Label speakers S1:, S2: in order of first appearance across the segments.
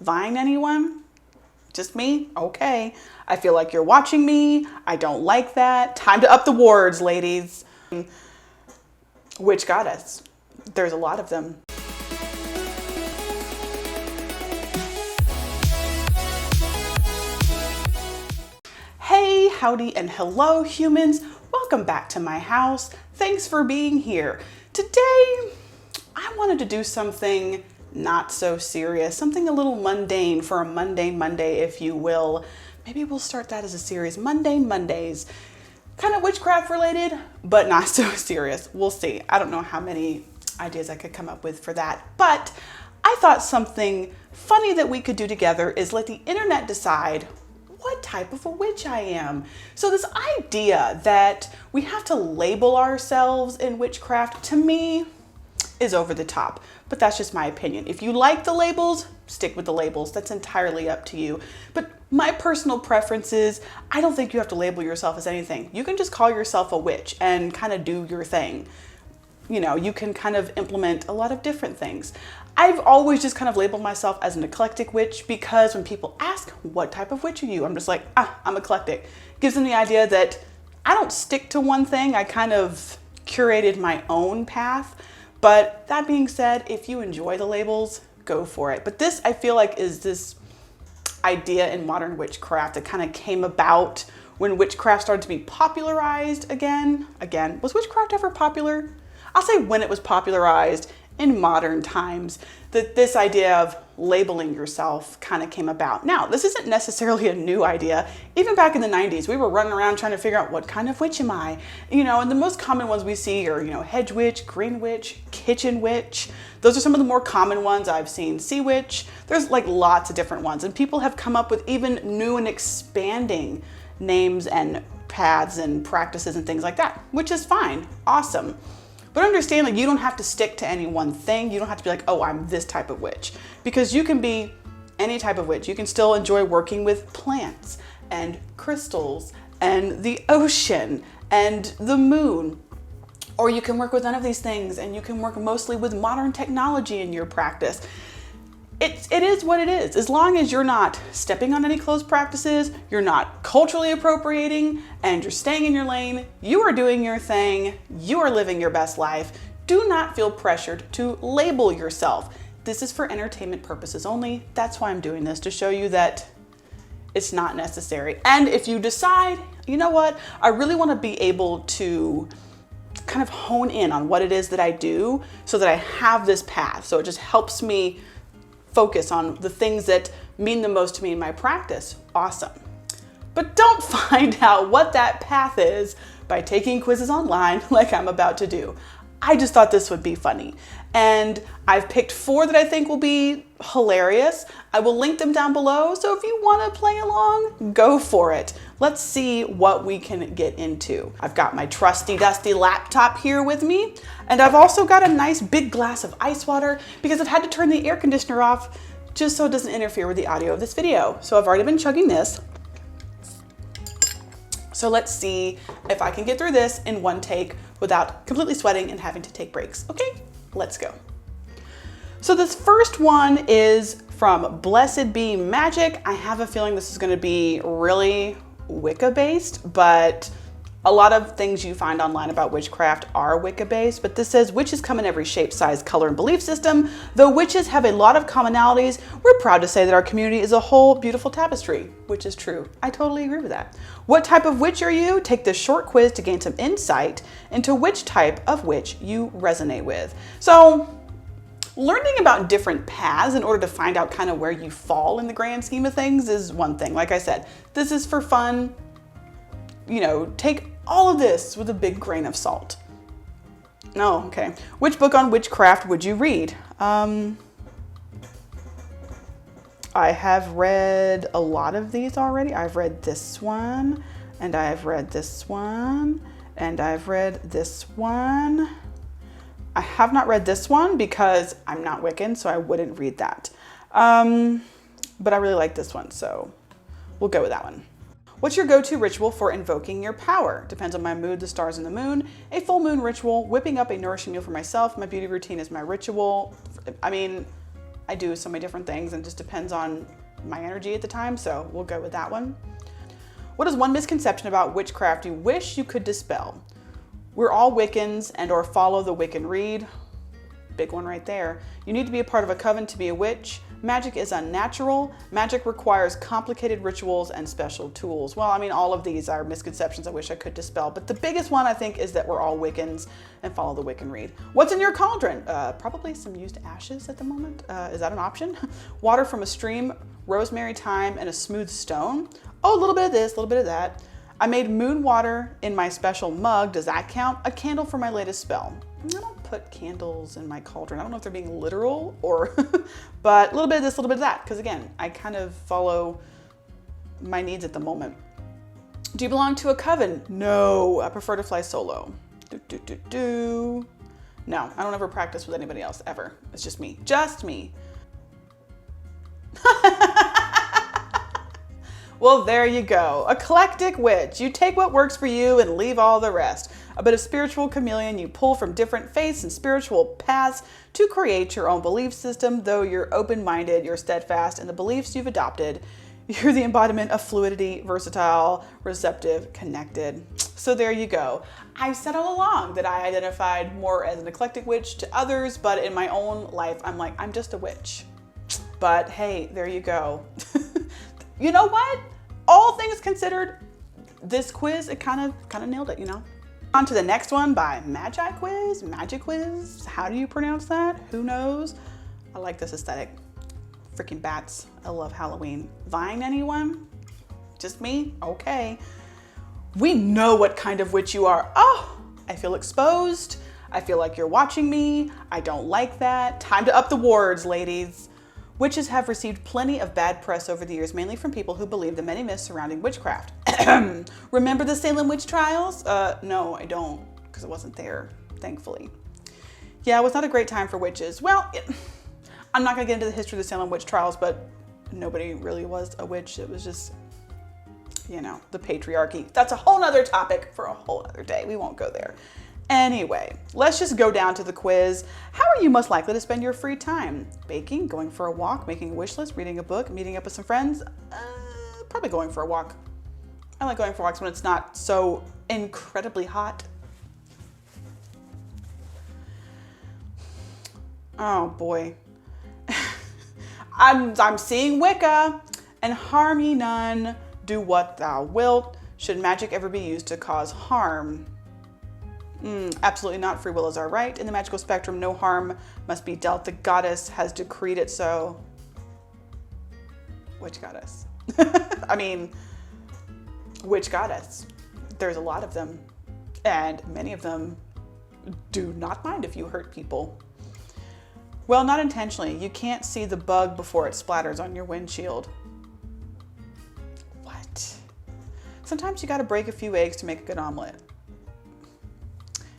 S1: vying anyone? Just me? Okay. I feel like you're watching me. I don't like that. Time to up the wards, ladies. Witch goddess. There's a lot of them. Hey, howdy, and hello, humans. Welcome back to my house. Thanks for being here. Today, I wanted to do something not so serious, something a little mundane for a mundane Monday, if you will. Maybe we'll start that as a series, Mundane Mondays. Kind of witchcraft related, but not so serious. We'll see. I don't know how many ideas I could come up with for that, but I thought something funny that we could do together is let the internet decide what type of a witch I am. So this idea that we have to label ourselves in witchcraft, to me, is over the top, but that's just my opinion. If you like the labels, stick with the labels. That's entirely up to you. But my personal preference is, I don't think you have to label yourself as anything. You can just call yourself a witch and kind of do your thing. You know, you can kind of implement a lot of different things. I've always just kind of labeled myself as an eclectic witch because when people ask, what type of witch are you? I'm just like, I'm eclectic. Gives them the idea that I don't stick to one thing. I kind of curated my own path. But that being said, if you enjoy the labels, go for it. But this, I feel like, is this idea in modern witchcraft that kind of came about when witchcraft started to be popularized again. Was witchcraft ever popular? I'll say when it was popularized in modern times, that this idea of labeling yourself kind of came about. Now, this isn't necessarily a new idea. Even back in the 90s, we were running around trying to figure out what kind of witch am I? You know, and the most common ones we see are, hedge witch, green witch, kitchen witch. Those are some of the more common ones. I've seen sea witch. There's like lots of different ones, and people have come up with even new and expanding names and paths and practices and things like that, which is fine, awesome. But understand, like, you don't have to stick to any one thing. You don't have to be like, oh, I'm this type of witch, because you can be any type of witch. You can still enjoy working with plants and crystals and the ocean and the moon, or you can work with none of these things and you can work mostly with modern technology in your practice. It is what it is. As long as you're not stepping on any closed practices, you're not culturally appropriating, and you're staying in your lane, you are doing your thing, you are living your best life. Do not feel pressured to label yourself. This is for entertainment purposes only. That's why I'm doing this, to show you that it's not necessary. And if you decide, you know what, I really want to be able to kind of hone in on what it is that I do so that I have this path. So it just helps me focus on the things that mean the most to me in my practice. Awesome. But don't find out what that path is by taking quizzes online like I'm about to do. I just thought this would be funny. And I've picked 4 that I think will be hilarious. I will link them down below, so if you want to play along, go for it. Let's see what we can get into. I've got my trusty dusty laptop here with me, and I've also got a nice big glass of ice water because I've had to turn the air conditioner off just so it doesn't interfere with the audio of this video. So I've already been chugging this. So let's see if I can get through this in one take without completely sweating and having to take breaks. Okay, let's go. So this first one is from Blessed Be Magic. I have a feeling this is going to be really Wicca based, but a lot of things you find online about witchcraft are Wicca based, but this says witches come in every shape, size, color, and belief system. Though witches have a lot of commonalities, we're proud to say that our community is a whole beautiful tapestry, which is true. I totally agree with that. What type of witch are you? Take this short quiz to gain some insight into which type of witch you resonate with. So learning about different paths in order to find out kind of where you fall in the grand scheme of things is one thing. Like I said, this is for fun. Take all of this with a big grain of salt. No, okay. Which book on witchcraft would you read? I have read a lot of these already. I've read this one, and I've read this one, and I've read this one. I have not read this one because I'm not Wiccan, so I wouldn't read that. But I really like this one, so we'll go with that one. What's your go-to ritual for invoking your power? Depends on my mood, the stars, and the moon. A full moon ritual, whipping up a nourishing meal for myself. My beauty routine is my ritual. I mean, I do so many different things and it just depends on my energy at the time, so we'll go with that one. What is one misconception about witchcraft you wish you could dispel? We're all Wiccans and or follow the Wiccan Rede. Big one right there. You need to be a part of a coven to be a witch. Magic is unnatural. Magic requires complicated rituals and special tools. Well, I mean, all of these are misconceptions I wish I could dispel, but the biggest one I think is that we're all Wiccans and follow the Wiccan Rede. What's in your cauldron? Probably some used ashes at the moment. Is that an option? Water from a stream, rosemary, thyme, and a smooth stone. Oh, a little bit of this, a little bit of that. I made moon water in my special mug. Does that count? A candle for my latest spell. I don't put candles in my cauldron. I don't know if they're being literal or, but a little bit of this, a little bit of that. Because again, I kind of follow my needs at the moment. Do you belong to a coven? No, I prefer to fly solo. No, I don't ever practice with anybody else ever. It's just me, just me. Well, there you go. Eclectic witch. You take what works for you and leave all the rest. A bit of spiritual chameleon. You pull from different faiths and spiritual paths to create your own belief system. Though you're open-minded, you're steadfast in the beliefs you've adopted. You're the embodiment of fluidity, versatile, receptive, connected. So there you go. I've said all along that I identified more as an eclectic witch to others, but in my own life, I'm like, I'm just a witch. But hey, there you go. You know what? All things considered, this quiz, it kind of nailed it, you know? On to the next one by Magic Quiz. How do you pronounce that? Who knows? I like this aesthetic. Freaking bats. I love Halloween. Vine anyone? Just me? Okay. We know what kind of witch you are. Oh, I feel exposed. I feel like you're watching me. I don't like that. Time to up the wards, ladies. Witches have received plenty of bad press over the years, mainly from people who believe the many myths surrounding witchcraft. Remember the Salem witch trials? No, I don't, because I wasn't there, thankfully. Yeah, it was not a great time for witches. Well, I'm not gonna get into the history of the Salem witch trials, but nobody really was a witch. It was just, you know, the patriarchy. That's a whole nother topic for a whole other day. We won't go there. Anyway, let's just go down to the quiz. How are you most likely to spend your free time? Baking, going for a walk, making a wish list, reading a book, meeting up with some friends? Probably going for a walk. I like going for walks when it's not so incredibly hot. Oh boy. I'm seeing Wicca. And harm ye none, do what thou wilt. Should magic ever be used to cause harm? Absolutely not. Free will is our right. In the magical spectrum, no harm must be dealt. The goddess has decreed it so. Which goddess? I mean, which goddess? There's a lot of them, and many of them do not mind if you hurt people. Well, not intentionally. You can't see the bug before it splatters on your windshield. What? Sometimes you gotta break a few eggs to make a good omelet.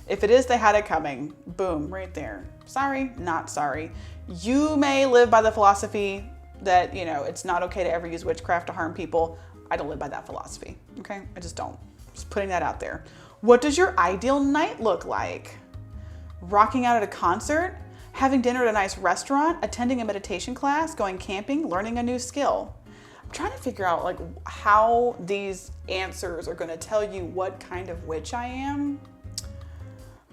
S1: If it is, they had it coming. Boom, right there. Sorry, not sorry. You may live by the philosophy that, you know, it's not okay to ever use witchcraft to harm people. I don't live by that philosophy, okay? I just don't. Just putting that out there. What does your ideal night look like? Rocking out at a concert? Having dinner at a nice restaurant? Attending a meditation class? Going camping? Learning a new skill? I'm trying to figure out like how these answers are gonna tell you what kind of witch I am.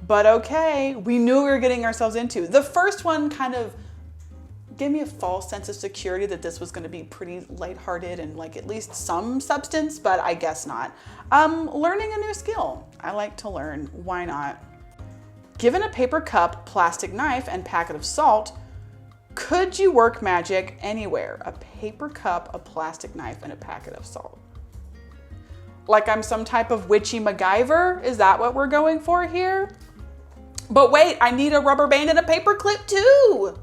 S1: But okay, we knew we were getting ourselves into. The first one kind of gave me a false sense of security that this was gonna be pretty lighthearted and like at least some substance, but I guess not. Learning a new skill. I like to learn, why not? Given a paper cup, plastic knife, and packet of salt, could you work magic anywhere? A paper cup, a plastic knife, and a packet of salt. Like I'm some type of witchy MacGyver? Is that what we're going for here? But wait, I need a rubber band and a paper clip too.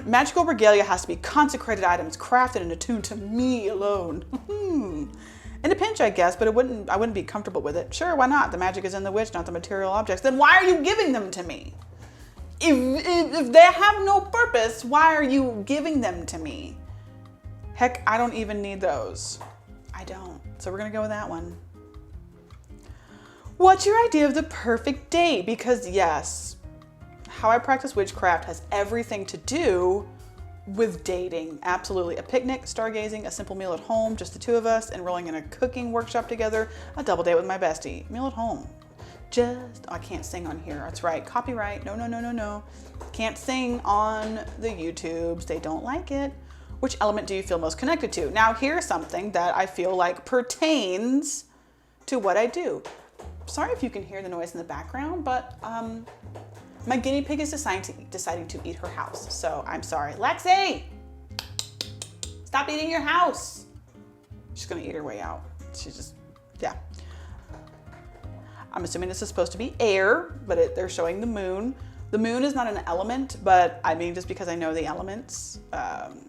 S1: Magical regalia has to be consecrated items crafted and attuned to me alone. In a pinch, I guess, but I wouldn't be comfortable with it. Sure, why not? The magic is in the witch, not the material objects. Then why are you giving them to me? If they have no purpose, why are you giving them to me? Heck, I don't even need those. I don't. So we're gonna go with that one. What's your idea of the perfect date? Because yes, how I practice witchcraft has everything to do with dating. Absolutely. A picnic, stargazing, a simple meal at home, just the two of us, enrolling in a cooking workshop together, a double date with my bestie. Meal at home. I can't sing on here. That's right. Copyright. No. Can't sing on the YouTubes. They don't like it. Which element do you feel most connected to? Now, here's something that I feel like pertains to what I do. Sorry if you can hear the noise in the background, but my guinea pig is deciding to eat her house. So I'm sorry. Lexi! Stop eating your house. She's gonna eat her way out. Yeah. I'm assuming this is supposed to be air, but they're showing the moon. The moon is not an element, but I mean, just because I know the elements, I'm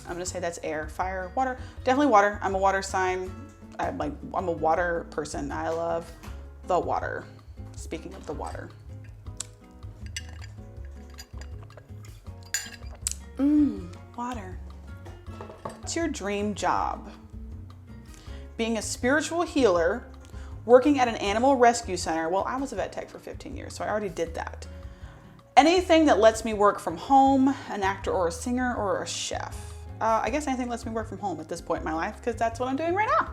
S1: gonna say that's air, fire, water. Definitely water. I'm a water sign. I'm a water person. I love the water. Speaking of the water. Water. What's your dream job? Being a spiritual healer, working at an animal rescue center. Well, I was a vet tech for 15 years, so I already did that. Anything that lets me work from home, an actor or a singer or a chef. I guess anything that lets me work from home at this point in my life, because that's what I'm doing right now.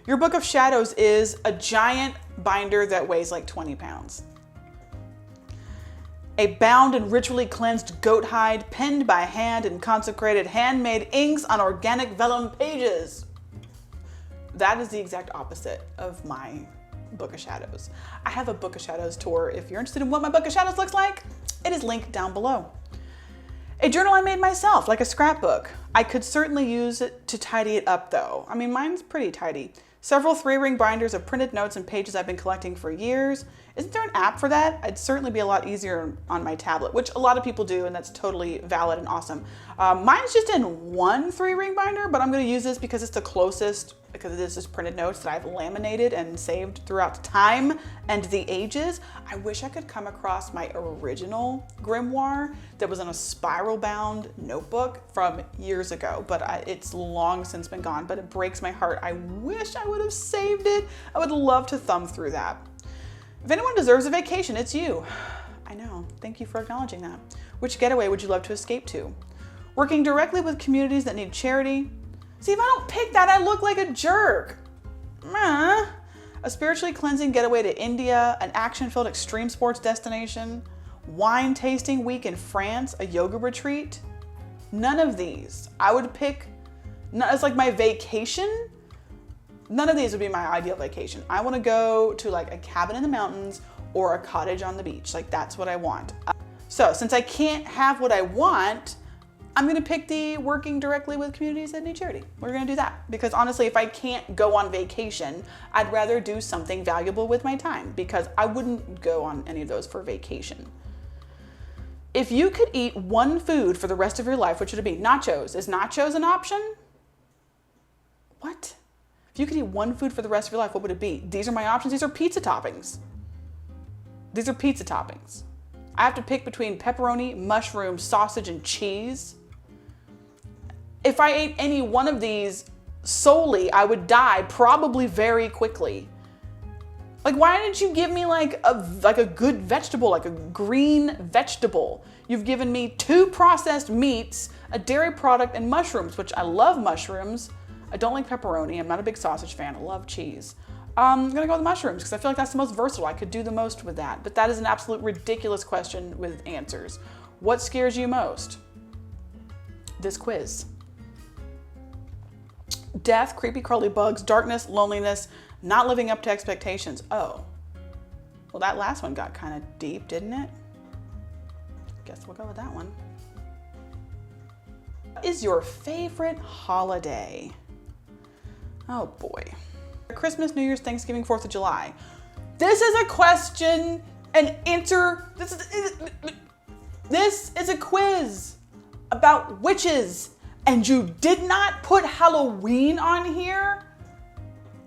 S1: Your Book of Shadows is a giant binder that weighs like 20 pounds. A bound and ritually cleansed goat hide, penned by hand in consecrated handmade inks on organic vellum pages. That is the exact opposite of my Book of Shadows. I have a Book of Shadows tour. If you're interested in what my Book of Shadows looks like, it is linked down below. A journal I made myself, like a scrapbook. I could certainly use it to tidy it up though. I mean, mine's pretty tidy. Several 3-ring binders of printed notes and pages I've been collecting for years. Isn't there an app for that? It'd certainly be a lot easier on my tablet, which a lot of people do, and that's totally valid and awesome. Mine's just in one 3-ring binder, but I'm gonna use this because it's the closest, because this is printed notes that I've laminated and saved throughout time and the ages. I wish I could come across my original grimoire that was in a spiral bound notebook from years ago, but it's long since been gone, but it breaks my heart. I wish I would have saved it. I would love to thumb through that. If anyone deserves a vacation, it's you. I know, thank you for acknowledging that. Which getaway would you love to escape to? Working directly with communities that need charity. See, if I don't pick that, I look like a jerk. A spiritually cleansing getaway to India, an action-filled extreme sports destination, wine tasting week in France, a yoga retreat. None of these. I would pick, it's like my vacation. None of these would be my ideal vacation. I want to go to like a cabin in the mountains or a cottage on the beach. Like that's what I want. So since I can't have what I want, I'm going to pick the working directly with communities that need charity. We're going to do that because honestly, if I can't go on vacation, I'd rather do something valuable with my time because I wouldn't go on any of those for vacation. If you could eat one food for the rest of your life, what should it be? Nachos. Is nachos an option? What? If you could eat one food for the rest of your life, what would it be? These are my options. These are pizza toppings. These are pizza toppings. I have to pick between pepperoni, mushroom, sausage, and cheese. If I ate any one of these solely, I would die probably very quickly. Like, why didn't you give me like a good vegetable, like a green vegetable? You've given me 2 processed meats, a dairy product, and mushrooms, which I love mushrooms. I don't like pepperoni. I'm not a big sausage fan. I love cheese. I'm gonna go with mushrooms because I feel like that's the most versatile. I could do the most with that. But that is an absolute ridiculous question with answers. What scares you most? This quiz. Death, creepy crawly bugs, darkness, loneliness, not living up to expectations. Oh, well that last one got kind of deep, didn't it? Guess we'll go with that one. What is your favorite holiday? Oh boy. Christmas, New Year's, Thanksgiving, 4th of July. This is a question and answer. This is a quiz about witches and you did not put Halloween on here?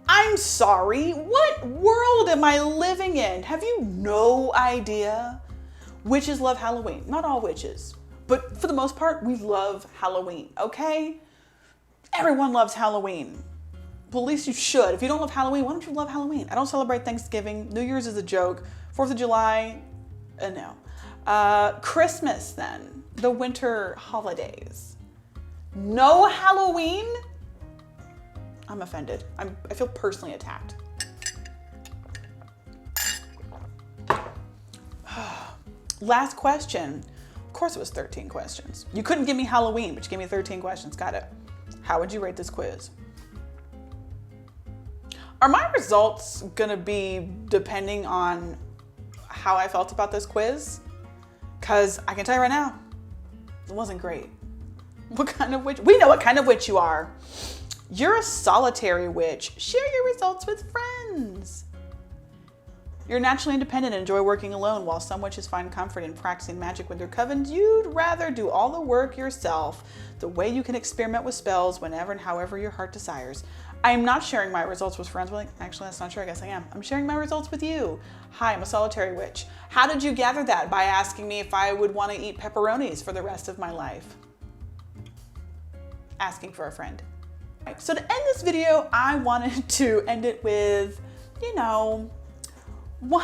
S1: I'm sorry, what world am I living in? Have you no idea? Witches love Halloween. Not all witches, but for the most part, we love Halloween, okay? Everyone loves Halloween. Well, at least you should. If you don't love Halloween, why don't you love Halloween? I don't celebrate Thanksgiving. New Year's is a joke. 4th of July, no. Christmas then, the winter holidays. No Halloween? I'm offended. I feel personally attacked. Last question. Of course it was 13 questions. You couldn't give me Halloween, but you gave me 13 questions. Got it. How would you rate this quiz? Are my results gonna be depending on how I felt about this quiz? Because I can tell you right now, it wasn't great. What kind of witch? We know what kind of witch you are. You're a solitary witch. Share your results with friends. You're naturally independent and enjoy working alone. While some witches find comfort in practicing magic with their covens, you'd rather do all the work yourself. The way you can experiment with spells whenever and however your heart desires. I am not sharing my results with friends. We're like, actually, that's not true. I guess I am. I'm sharing my results with you. Hi, I'm a solitary witch. How did you gather that? By asking me if I would want to eat pepperonis for the rest of my life. Asking for a friend. Right, so to end this video, I wanted to end it with, you know, one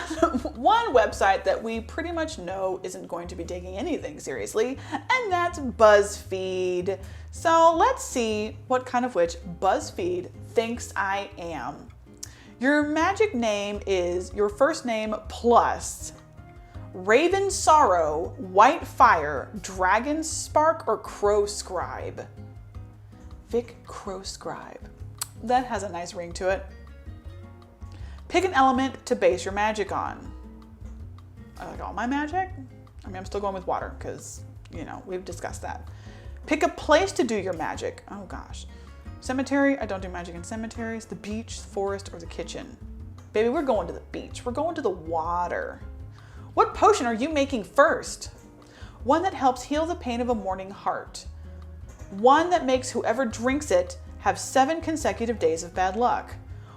S1: website that we pretty much know isn't going to be taking anything seriously, and that's BuzzFeed. So let's see what kind of witch BuzzFeed thinks I am. Your magic name is your first name plus Raven Sorrow, White Fire, Dragon Spark, or Crow Scribe. Vic Crow Scribe. That has a nice ring to it. Pick an element to base your magic on. I like all my magic. I mean, I'm still going with water because, you know, we've discussed that. Pick a place to do your magic. Oh gosh. Cemetery, I don't do magic in cemeteries. The beach, forest, or the kitchen. Baby, we're going to the beach. We're going to the water. What potion are you making first? One that helps heal the pain of a mourning heart. One that makes whoever drinks it have 7 consecutive days of bad luck.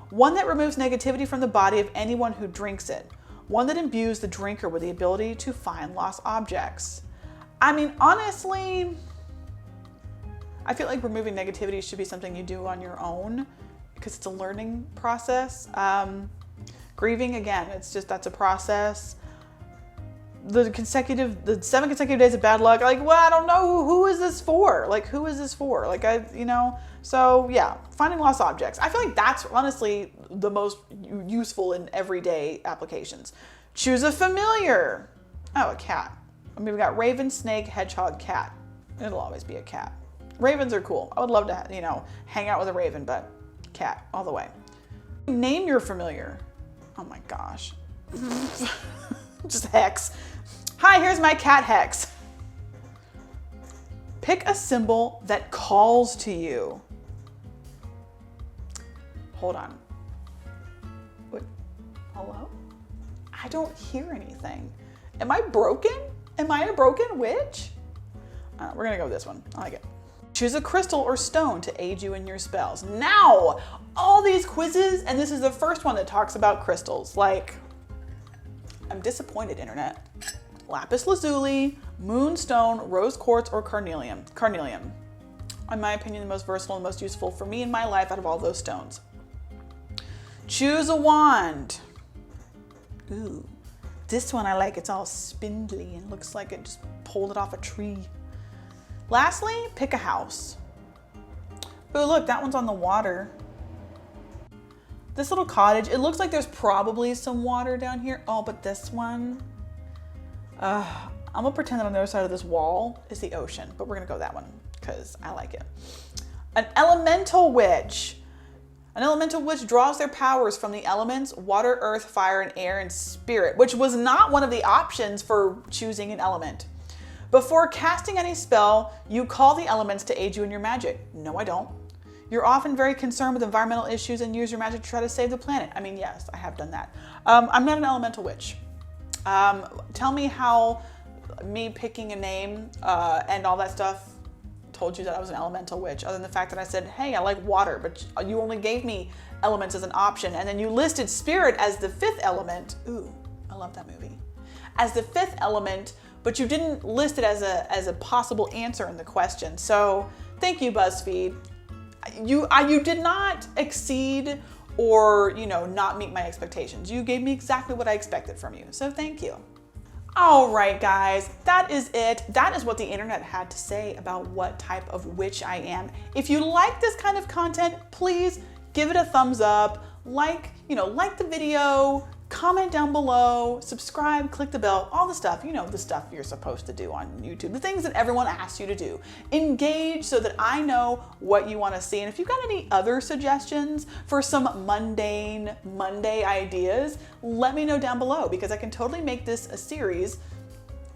S1: One that removes negativity from the body of anyone who drinks it. One that imbues the drinker with the ability to find lost objects. I mean, honestly, I feel like removing negativity should be something you do on your own because it's a learning process. Grieving, again, that's a process. The 7 consecutive days of bad luck, like, well, I don't know, who is this for? Like, who is this for? Like, so yeah, finding lost objects. I feel like that's honestly the most useful in everyday applications. Choose a familiar. Oh, a cat. I mean, we got raven, snake, hedgehog, cat. It'll always be a cat. Ravens are cool. I would love to, you know, hang out with a raven, but cat all the way. Name your familiar. Oh my gosh. Just Hex. Hi, here's my cat Hex. Pick a symbol that calls to you. Hold on. What? Hello? I don't hear anything. Am I broken? Am I a broken witch? We're gonna go with this one. I like it. Choose a crystal or stone to aid you in your spells. Now, all these quizzes, and this is the first one that talks about crystals. Like, I'm disappointed, internet. Lapis lazuli, moonstone, rose quartz, or carnelian. Carnelian. In my opinion, the most versatile and most useful for me in my life out of all those stones. Choose a wand. Ooh, this one I like. It's all spindly and looks like it just pulled it off a tree. Lastly, pick a house. Ooh, look, that one's on the water. This little cottage, it looks like there's probably some water down here. Oh, but this one, I'm gonna pretend that on the other side of this wall is the ocean, but we're gonna go that one because I like it. An elemental witch. An elemental witch draws their powers from the elements, water, earth, fire, and air, and spirit, which was not one of the options for choosing an element. Before casting any spell, you call the elements to aid you in your magic. No, I don't. You're often very concerned with environmental issues and use your magic to try to save the planet. I mean, yes, I have done that. I'm not an elemental witch. Tell me how me picking a name and all that stuff told you that I was an elemental witch, other than the fact that I said, hey, I like water, but you only gave me elements as an option. And then you listed spirit as the 5th element. Ooh, I love that movie. As the 5th element, but you didn't list it as a possible answer in the question. So thank you, BuzzFeed. You did not exceed or, you know, not meet my expectations. You gave me exactly what I expected from you. So thank you. All right, guys, that is it. That is what the internet had to say about what type of witch I am. If you like this kind of content, please give it a thumbs up, like the video, comment down below, subscribe, click the bell, all the stuff, the stuff you're supposed to do on YouTube, the things that everyone asks you to do. Engage so that I know what you want to see. And if you've got any other suggestions for some mundane Monday ideas, let me know down below, because I can totally make this a series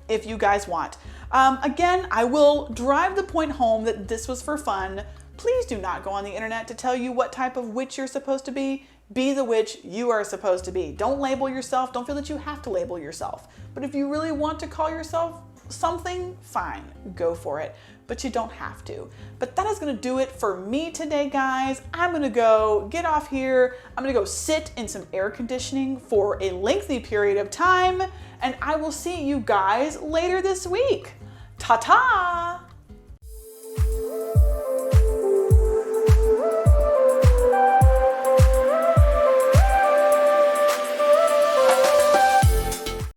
S1: if you guys want. Again, I will drive the point home that this was for fun. Please do not go on the internet to tell you what type of witch you're supposed to be. Be the witch you are supposed to be. Don't label yourself. Don't feel that you have to label yourself. But if you really want to call yourself something, fine, go for it. But you don't have to. But that is gonna do it for me today, guys. I'm gonna go get off here. I'm gonna go sit in some air conditioning for a lengthy period of time, and I will see you guys later this week. Ta-ta!